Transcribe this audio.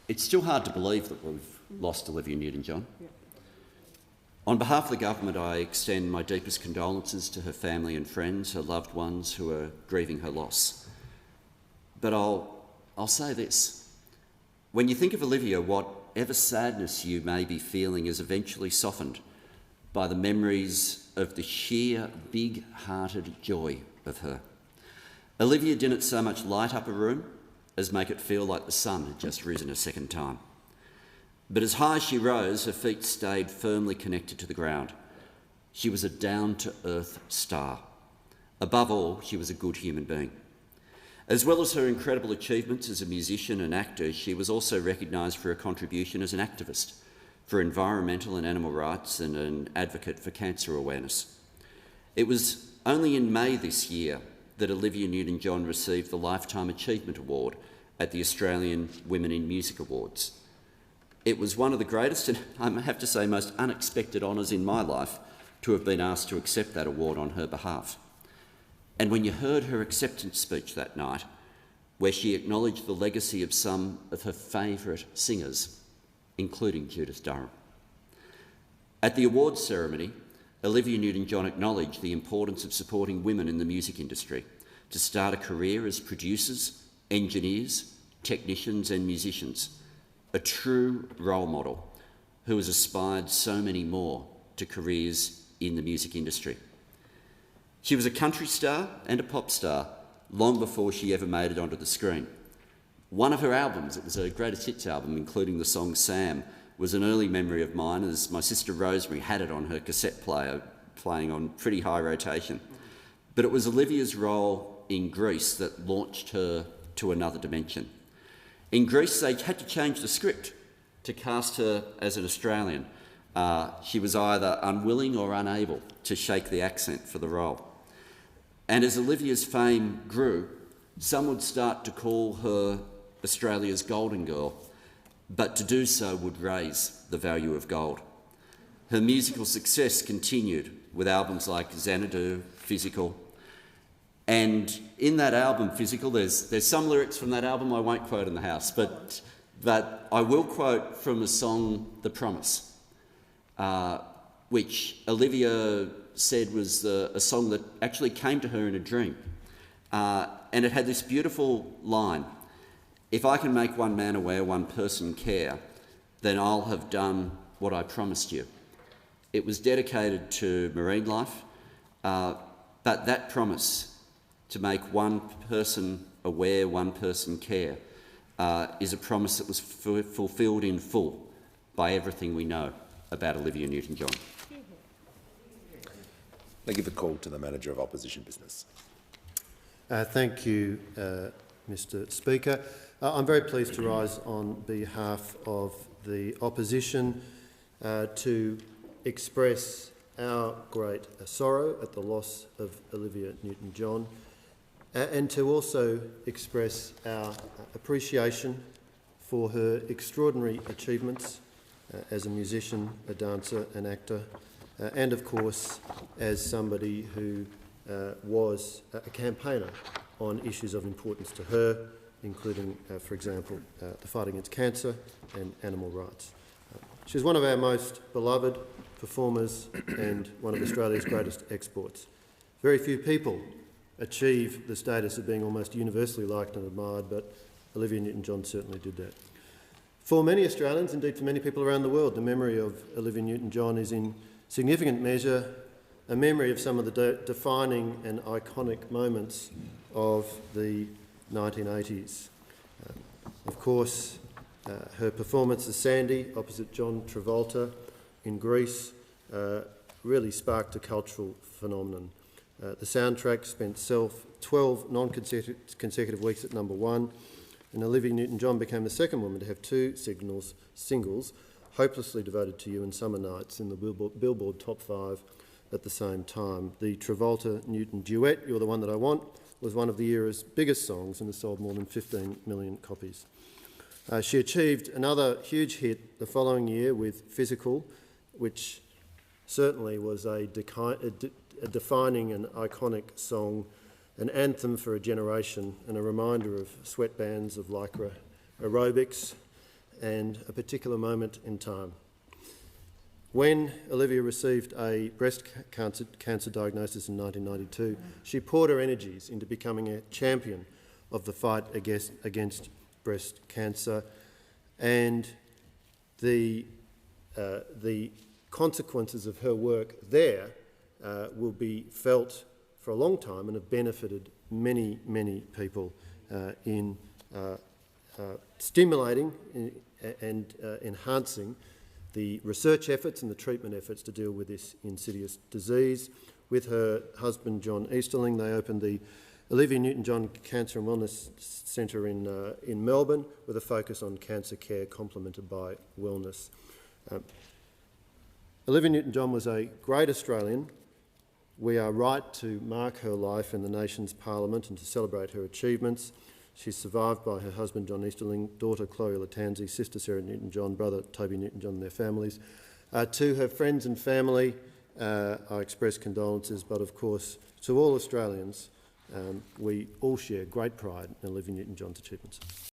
It's still hard to believe that we've lost Olivia Newton-John. On behalf of the government, I extend my deepest condolences to her family and friends, her loved ones who are grieving her loss. But I'll say this. When you think of Olivia, whatever sadness you may be feeling is eventually softened by the memories of the sheer big-hearted joy of her. Olivia didn't so much light up a room as make it feel like the sun had just risen a second time. But as high as she rose, her feet stayed firmly connected to the ground. She was a down-to-earth star. Above all, she was a good human being. As well as her incredible achievements as a musician and actor, she was also recognised for her contribution as an activist for environmental and animal rights and an advocate for cancer awareness. It was only in May this year that Olivia Newton-John received the Lifetime Achievement Award at the Australian Women in Music Awards. It was one of the greatest and, I have to say, most unexpected honours in my life to have been asked to accept that award on her behalf. And when you heard her acceptance speech that night, where she acknowledged the legacy of some of her favourite singers, including Judith Durham. At the awards ceremony, Olivia Newton-John acknowledged the importance of supporting women in the music industry to start a career as producers, engineers, technicians and musicians, a true role model who has aspired so many more to careers in the music industry. She was a country star and a pop star long before she ever made it onto the screen. One of her albums, it was a greatest hits album, including the song Sam, was an early memory of mine, as my sister Rosemary had it on her cassette player, playing on pretty high rotation. But it was Olivia's role in Grease that launched her to another dimension. In Grease, they had to change the script to cast her as an Australian. She was either unwilling or unable to shake the accent for the role. And as Olivia's fame grew, some would start to call her Australia's Golden Girl, but to do so would raise the value of gold. Her musical success continued with albums like Xanadu, Physical, and in that album, Physical, there's some lyrics from that album I won't quote in the house, but I will quote from a song, The Promise, which Olivia said was a song that actually came to her in a dream. And it had this beautiful line, "If I can make one man aware, one person care, then I'll have done what I promised you." It was dedicated to marine life, but that promise to make one person aware, one person care, is a promise that was fulfilled in full by everything we know about Olivia Newton-John. I give the call to the Manager of Opposition Business. Thank you, Mr Speaker. I'm very pleased to rise on behalf of the opposition to express our great sorrow at the loss of Olivia Newton-John and to also express our appreciation for her extraordinary achievements as a musician, a dancer, an actor, and of course as somebody who was a campaigner on issues of importance to her, including, for example, the fight against cancer and animal rights. She was one of our most beloved performers and one of Australia's greatest exports. Very few people achieve the status of being almost universally liked and admired, but Olivia Newton-John certainly did that. For many Australians, indeed for many people around the world, the memory of Olivia Newton-John is in significant measure a memory of some of the defining and iconic moments of the 1980s. Of course, her performance as Sandy opposite John Travolta in Grease really sparked a cultural phenomenon. The soundtrack spent 12 non-consecutive weeks at #1, and Olivia Newton-John became the second woman to have two singles, Hopelessly Devoted to You and Summer Nights, in the Billboard Top 5 at the same time. The Travolta-Newton duet, You're the One That I Want, was one of the era's biggest songs and has sold more than 15 million copies. She achieved another huge hit the following year with Physical, which certainly was a defining and iconic song, an anthem for a generation and a reminder of sweatbands, of lycra aerobics, and a particular moment in time. When Olivia received a breast cancer diagnosis in 1992, she poured her energies into becoming a champion of the fight against breast cancer, and the consequences of her work there will be felt for a long time and have benefited many, many people in stimulating and enhancing the research efforts and the treatment efforts to deal with this insidious disease. With her husband John Easterling, they opened the Olivia Newton-John Cancer and Wellness Centre in Melbourne, with a focus on cancer care complemented by wellness. Olivia Newton-John was a great Australian. We are right to mark her life in the nation's parliament and to celebrate her achievements. She's survived by her husband John Easterling, daughter Chloe Latanzi, sister Sarah Newton-John, brother Toby Newton-John and their families. To her friends and family, I express condolences, but of course to all Australians, we all share great pride in Olivia Newton-John's achievements.